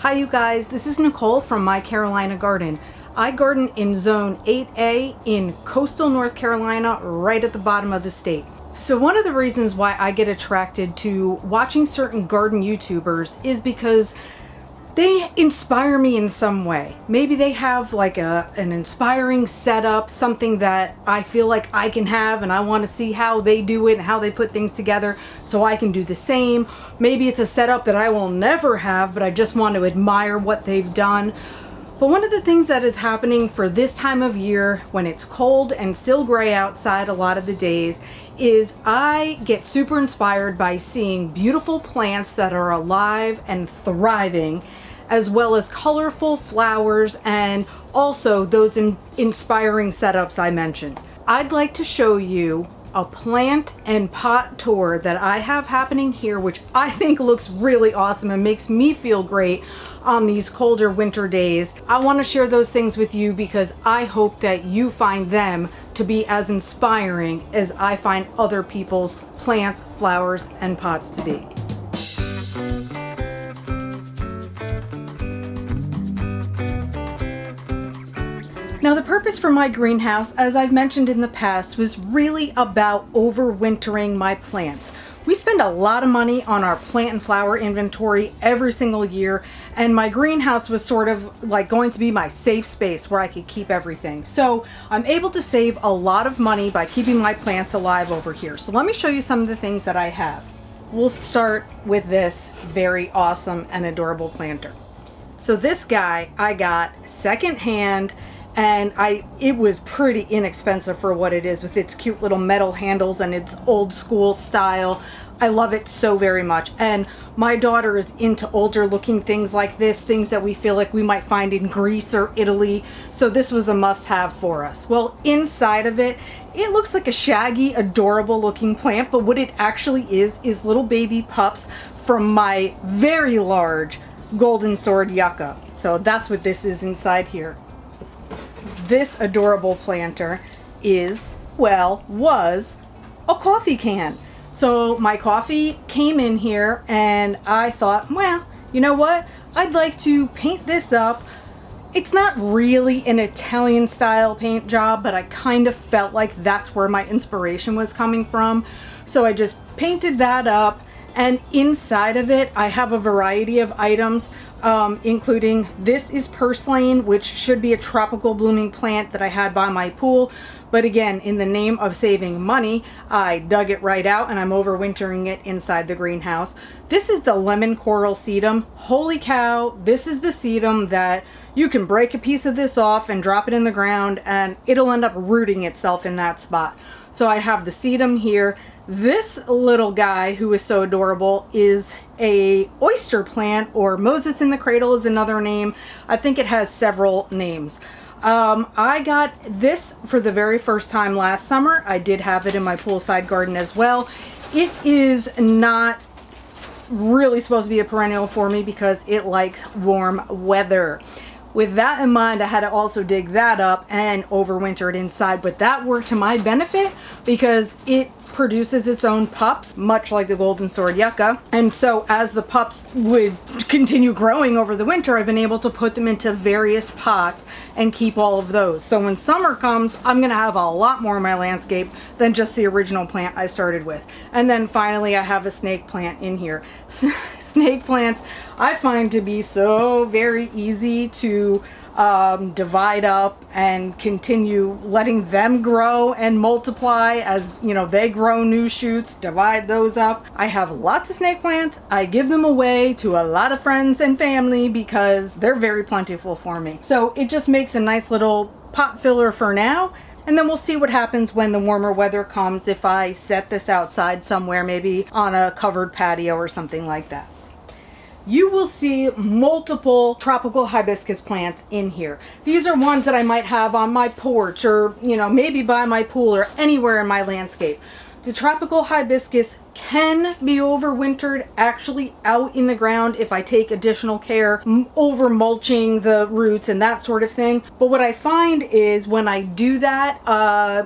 Hi you guys, this is Nicole from My Carolina Garden. I garden in Zone 8A in coastal North Carolina, right at the bottom of the state. So one of the reasons why I get attracted to watching certain garden YouTubers is because they inspire me in some way. Maybe they have like an inspiring setup, something that I feel like I can have and I want to see how they do it and how they put things together so I can do the same. Maybe it's a setup that I will never have, but I just want to admire what they've done. But one of the things that is happening for this time of year, when it's cold and still gray outside a lot of the days, is I get super inspired by seeing beautiful plants that are alive and thriving, as well as colorful flowers and also those inspiring setups I mentioned. I'd like to show you a plant and pot tour that I have happening here, which I think looks really awesome and makes me feel great on these colder winter days. I want to share those things with you because I hope that you find them to be as inspiring as I find other people's plants, flowers, and pots to be. Now, the purpose for my greenhouse, as I've mentioned in the past, was really about overwintering my plants. We spend a lot of money on our plant and flower inventory every single year, and my greenhouse was sort of like going to be my safe space where I could keep everything. So I'm able to save a lot of money by keeping my plants alive over here. So let me show you some of the things that I have. We'll start with this very awesome and adorable planter. So this guy I got secondhand, and it was pretty inexpensive for what it is, with its cute little metal handles and its old school style. I love it so very much. And my daughter is into older looking things like this, things that we feel like we might find in Greece or Italy. So this was a must have for us. Well, inside of it, it looks like a shaggy, adorable looking plant, but what it actually is little baby pups from my very large golden sword yucca. So that's what this is inside here. This adorable planter was a coffee can. So my coffee came in here and I thought, well, you know what? I'd like to paint this up. It's not really an Italian style paint job, but I kind of felt like that's where my inspiration was coming from. So I just painted that up, and inside of it, I have a variety of items. Including this is purslane, which should be a tropical blooming plant that I had by my pool, but again, in the name of saving money, I dug it right out and I'm overwintering it inside the greenhouse. This is the lemon coral sedum. Holy cow, this is the sedum that you can break a piece of this off and drop it in the ground and it'll end up rooting itself in that spot. So I have the sedum here. This little guy, who is so adorable, is a oyster plant, or Moses in the cradle is another name. I think it has several names. I got this for the very first time last summer. I did have it in my poolside garden as well. It is not really supposed to be a perennial for me because it likes warm weather. With that in mind, I had to also dig that up and overwinter it inside, but that worked to my benefit because it produces its own pups, much like the golden sword yucca. And so as the pups would continue growing over the winter, I've been able to put them into various pots and keep all of those. So when summer comes, I'm gonna have a lot more in my landscape than just the original plant I started with. And then finally, I have a snake plant in here. Snake plants I find to be so very easy to divide up and continue letting them grow and multiply as, you know, they grow new shoots, divide those up. I have lots of snake plants. I give them away to a lot of friends and family because they're very plentiful for me. So it just makes a nice little pot filler for now. And then we'll see what happens when the warmer weather comes, if I set this outside somewhere, maybe on a covered patio or something like that. You will see multiple tropical hibiscus plants in here. These are ones that I might have on my porch or, you know, maybe by my pool or anywhere in my landscape. The tropical hibiscus can be overwintered actually out in the ground if I take additional care over mulching the roots and that sort of thing. But what I find is when I do that,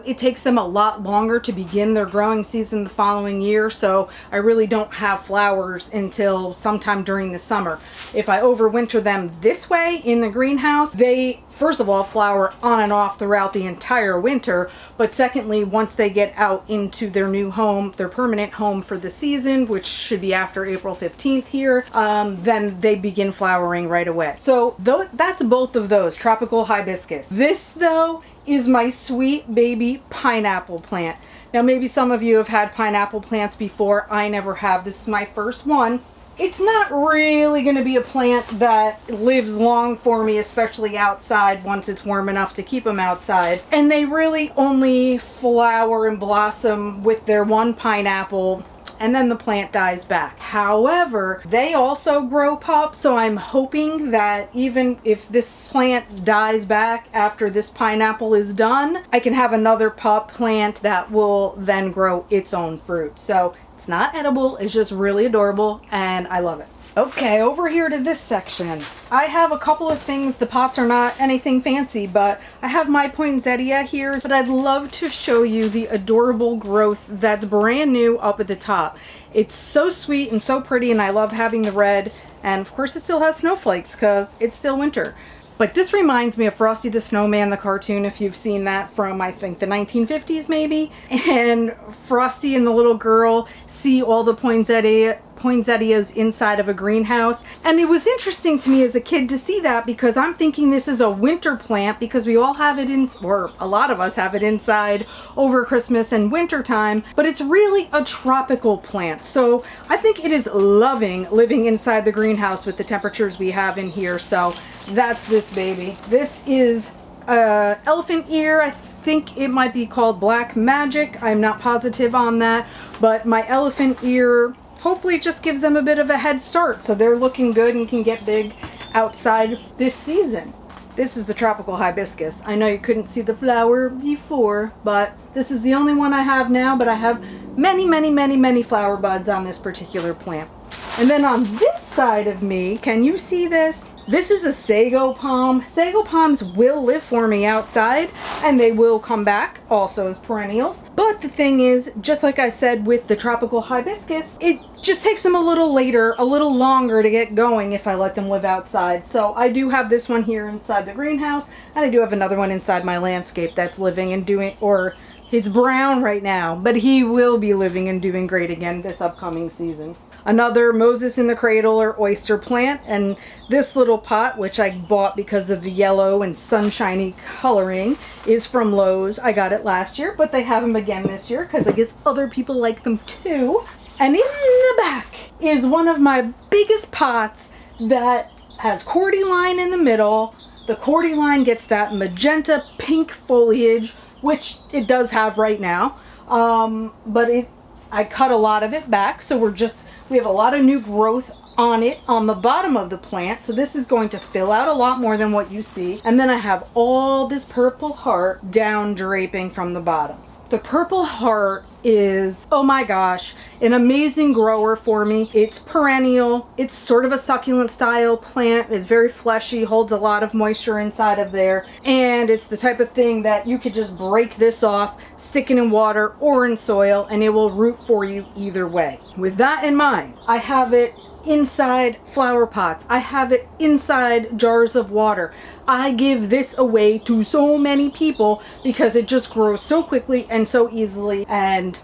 it takes them a lot longer to begin their growing season the following year. So I really don't have flowers until sometime during the summer. If I overwinter them this way in the greenhouse, they first of all flower on and off throughout the entire winter, but secondly, once they get out into their new home, their permanent home for the season, which should be after April 15th here, then they begin flowering right away. So that's both of those, tropical hibiscus. This though is my sweet baby pineapple plant. Now maybe some of you have had pineapple plants before. I never have. This is my first one. It's not really going to be a plant that lives long for me, especially outside once it's warm enough to keep them outside. And they really only flower and blossom with their one pineapple, and then the plant dies back. However, they also grow pups, so I'm hoping that even if this plant dies back after this pineapple is done, I can have another pup plant that will then grow its own fruit. So it's not edible, it's just really adorable, and I love it. Okay, over here to this section. I have a couple of things. The pots are not anything fancy, but I have my poinsettia here, but I'd love to show you the adorable growth that's brand new up at the top. It's so sweet and so pretty, and I love having the red, and of course it still has snowflakes because it's still winter. But this reminds me of Frosty the Snowman, the cartoon, if you've seen that from, I think, the 1950s maybe. And Frosty and the little girl see all the poinsettias inside of a greenhouse. And it was interesting to me as a kid to see that, because I'm thinking this is a winter plant because we all have it in, or a lot of us have it inside over Christmas and winter time, but it's really a tropical plant. So I think it is loving living inside the greenhouse with the temperatures we have in here. So that's this baby. This is elephant ear. I think it might be called Black Magic. I'm not positive on that, but my elephant ear hopefully it just gives them a bit of a head start so they're looking good and can get big outside this season. This is the tropical hibiscus. I know you couldn't see the flower before, but this is the only one I have now, but I have many flower buds on this particular plant. And then on this side of me, can you see this? This is a sago palm. Sago palms will live for me outside, and they will come back also as perennials. But the thing is, just like I said with the tropical hibiscus, it just takes them a little longer to get going if I let them live outside. So I do have this one here inside the greenhouse, and I do have another one inside my landscape that's living and doing, or it's brown right now, but he will be living and doing great again this upcoming season. Another Moses in the Cradle or oyster plant, and this little pot, which I bought because of the yellow and sunshiny coloring, is from Lowe's. I got it last year, but they have them again this year because I guess other people like them too. And in the back is one of my biggest pots that has cordyline in the middle. The cordyline gets that magenta pink foliage, which it does have right now, but I cut a lot of it back, so we have a lot of new growth on it on the bottom of the plant, so this is going to fill out a lot more than what you see. And then I have all this purple heart down draping from the bottom. The purple heart is, oh my gosh, an amazing grower for me. It's perennial. It's sort of a succulent style plant. It's very fleshy, holds a lot of moisture inside of there. And it's the type of thing that you could just break this off, stick it in water or in soil, and it will root for you either way. With that in mind, I have it inside flower pots. I have it inside jars of water. I give this away to so many people because it just grows so quickly and so easily. And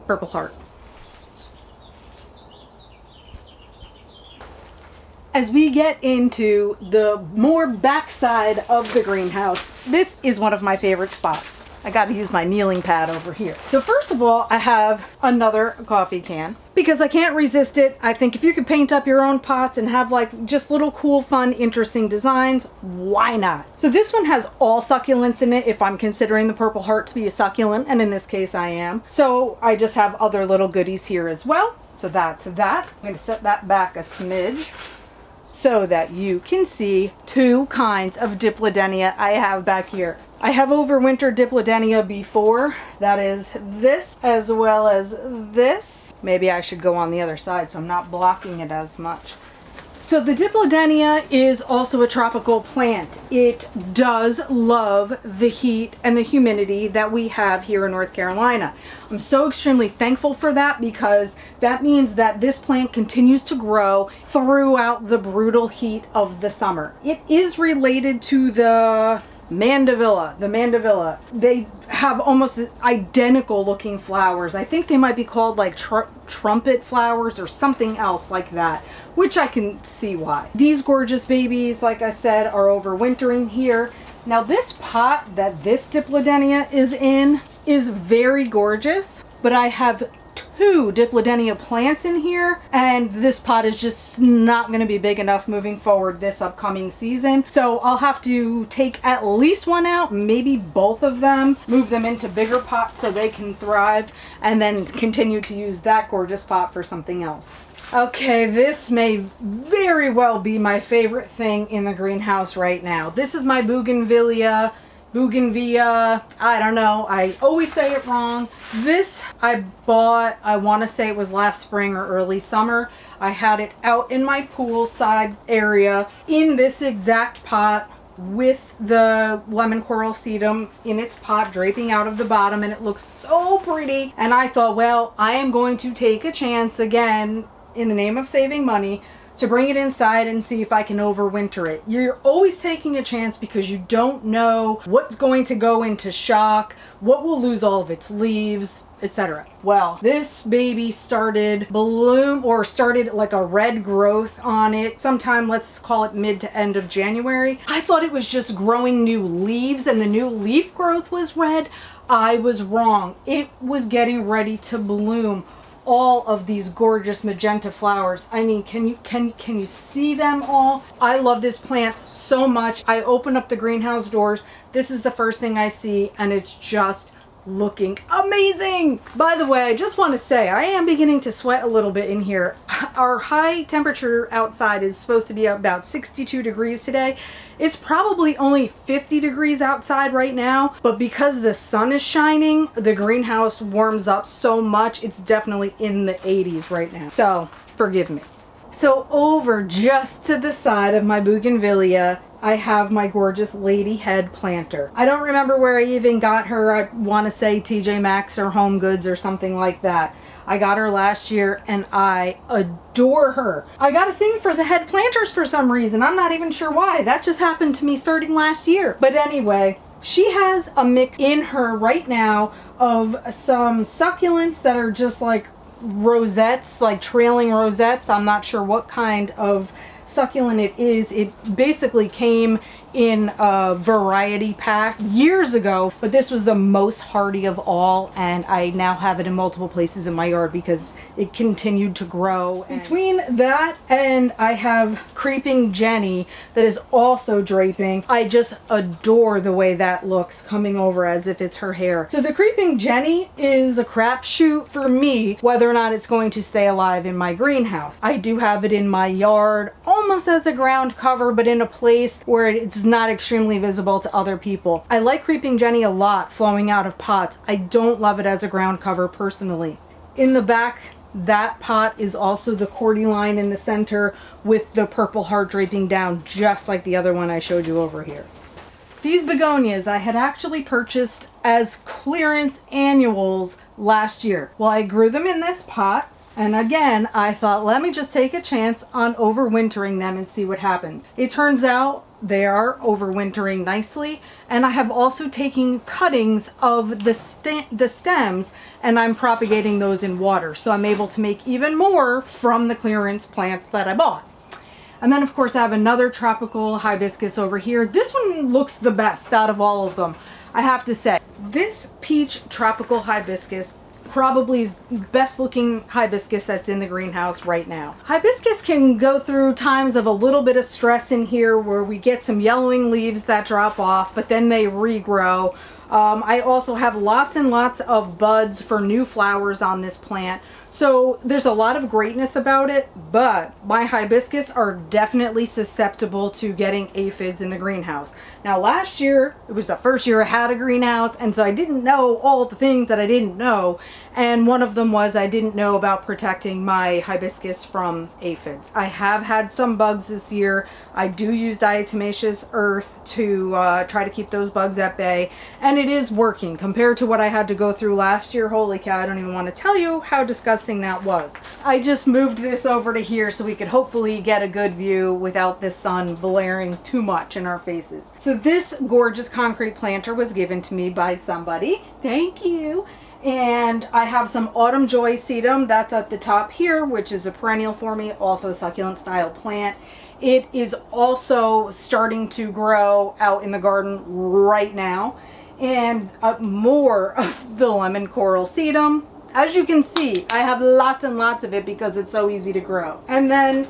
purple heart. As we get into the more backside of the greenhouse, this is one of my favorite spots. I got to use my kneeling pad over here. So first of all, I have another coffee can because I can't resist it. I think if you could paint up your own pots and have like just little cool, fun, interesting designs, why not? So this one has all succulents in it if I'm considering the purple heart to be a succulent, and in this case I am. So I just have other little goodies here as well. So that's that. I'm going to set that back a smidge so that you can see two kinds of Diplodenia I have back here. I have overwintered Dipladenia before. That is this as well as this. Maybe I should go on the other side so I'm not blocking it as much. So the Dipladenia is also a tropical plant. It does love the heat and the humidity that we have here in North Carolina. I'm so extremely thankful for that, because that means that this plant continues to grow throughout the brutal heat of the summer. It is related to the mandevilla. They have almost identical looking flowers. I think they might be called like trumpet flowers or something else like that, which I can see why. These gorgeous babies, like I said, are overwintering here. Now this pot that this Dipladenia is in is very gorgeous, but I have two Dipladenia plants in here, and this pot is just not going to be big enough moving forward this upcoming season. So I'll have to take at least one out, maybe both of them, move them into bigger pots so they can thrive, and then continue to use that gorgeous pot for something else. Okay, this may very well be my favorite thing in the greenhouse right now. This is my bougainvillea, I don't know, I always say it wrong. This I bought, I want to say it was last spring or early summer. I had it out in my poolside area in this exact pot with the lemon coral sedum in its pot draping out of the bottom, and it looks so pretty. And I thought, well, I am going to take a chance again in the name of saving money to bring it inside and see if I can overwinter it. You're always taking a chance because you don't know what's going to go into shock, what will lose all of its leaves, etc. Well, this baby started started like a red growth on it sometime, let's call it mid to end of January. I thought it was just growing new leaves and the new leaf growth was red. I was wrong. It was getting ready to bloom all of these gorgeous magenta flowers. I mean, can you see them all? I love this plant so much. I open up the greenhouse doors, this is the first thing I see, and it's just looking amazing. By the way, I just want to say I am beginning to sweat a little bit in here. Our high temperature outside is supposed to be about 62 degrees today. It's probably only 50 degrees outside right now, but because the sun is shining, the greenhouse warms up so much, it's definitely in the 80s right now. So forgive me. So over just to the side of my bougainvillea, I have my gorgeous lady head planter. I don't remember where I even got her. I want to say TJ Maxx or Home Goods or something like that. I got her last year and I adore her. I got a thing for the head planters for some reason. I'm not even sure why. That just happened to me starting last year. But anyway, she has a mix in her right now of some succulents that are just like rosettes, like trailing rosettes. I'm not sure what kind of succulent it is. It basically came in a variety pack years ago, but this was the most hardy of all, and I now have it in multiple places in my yard because it continued to grow. Between that and I have Creeping Jenny that is also draping. I just adore the way that looks coming over as if it's her hair. So the Creeping Jenny is a crapshoot for me whether or not it's going to stay alive in my greenhouse. I do have it in my yard almost as a ground cover, but in a place where it's not extremely visible to other people. I like Creeping Jenny a lot flowing out of pots. I don't love it as a ground cover personally. In the back, that pot is also the cordyline in the center with the purple heart draping down, just like the other one I showed you over here. These begonias I had actually purchased as clearance annuals last year. Well, I grew them in this pot, and again, I thought, let me just take a chance on overwintering them and see what happens. It turns out they are overwintering nicely, and I have also taken cuttings of the stems and I'm propagating those in water, so I'm able to make even more from the clearance plants that I bought. And then of course I have another tropical hibiscus over here. This one looks the best out of all of them, I have to say. This peach tropical hibiscus probably is the best looking hibiscus that's in the greenhouse right now. Hibiscus can go through times of a little bit of stress in here where we get some yellowing leaves that drop off, but then they regrow. I also have lots and lots of buds for new flowers on this plant. So there's a lot of greatness about it, but my hibiscus are definitely susceptible to getting aphids in the greenhouse. Now last year, it was the first year I had a greenhouse, and so I didn't know all the things that I didn't know. And one of them was I didn't know about protecting my hibiscus from aphids. I have had some bugs this year. I do use diatomaceous earth to try to keep those bugs at bay, and it is working compared to what I had to go through last year. Holy cow, I don't even want to tell you how disgusting that was. I just moved this over to here so we could hopefully get a good view without the sun blaring too much in our faces. So this gorgeous concrete planter was given to me by somebody. Thank you. And I have some Autumn Joy sedum that's at the top here, which is a perennial for me, also a succulent style plant. It is also starting to grow out in the garden right now. And more of the lemon coral sedum. As you can see, I have lots and lots of it because it's so easy to grow. And then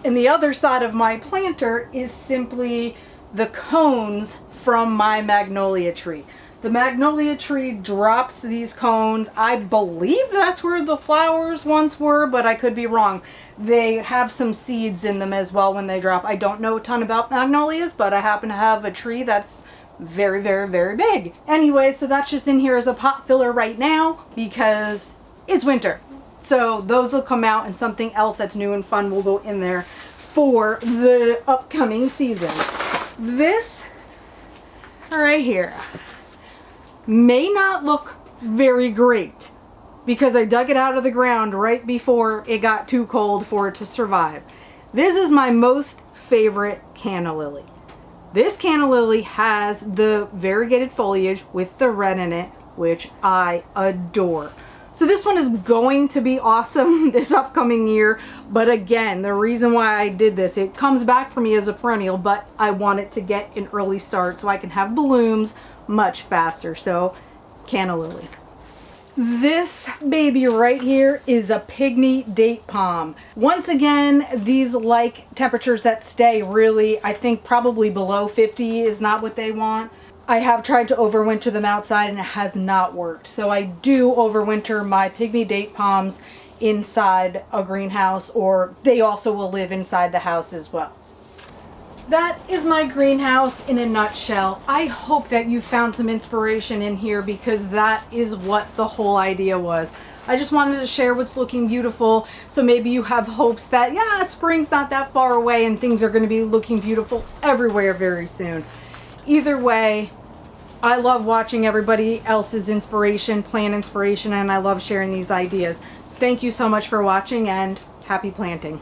in the other side of my planter is simply the cones from my magnolia tree. The magnolia tree drops these cones. I believe that's where the flowers once were, but I could be wrong. They have some seeds in them as well when they drop. I don't know a ton about magnolias, but I happen to have a tree that's very, very, very big. Anyway, so that's just in here as a pot filler right now because it's winter. So those will come out and something else that's new and fun will go in there for the upcoming season. This right here may not look very great because I dug it out of the ground right before it got too cold for it to survive. This is my most favorite canna lily. This canna lily has the variegated foliage with the red in it, which I adore. So this one is going to be awesome this upcoming year, but again, the reason why I did this, it comes back for me as a perennial, but I want it to get an early start so I can have blooms much faster. So canna lily. This baby right here is a pygmy date palm. Once again, these like temperatures that stay really, I think probably below 50 is not what they want. I have tried to overwinter them outside and it has not worked. So I do overwinter my pygmy date palms inside a greenhouse, or they also will live inside the house as well. That is my greenhouse in a nutshell. I hope that you found some inspiration in here because that is what the whole idea was. I just wanted to share what's looking beautiful, so maybe you have hopes that, yeah, spring's not that far away and things are going to be looking beautiful everywhere very soon. Either way, I love watching everybody else's inspiration, plant inspiration, and I love sharing these ideas. Thank you so much for watching and happy planting.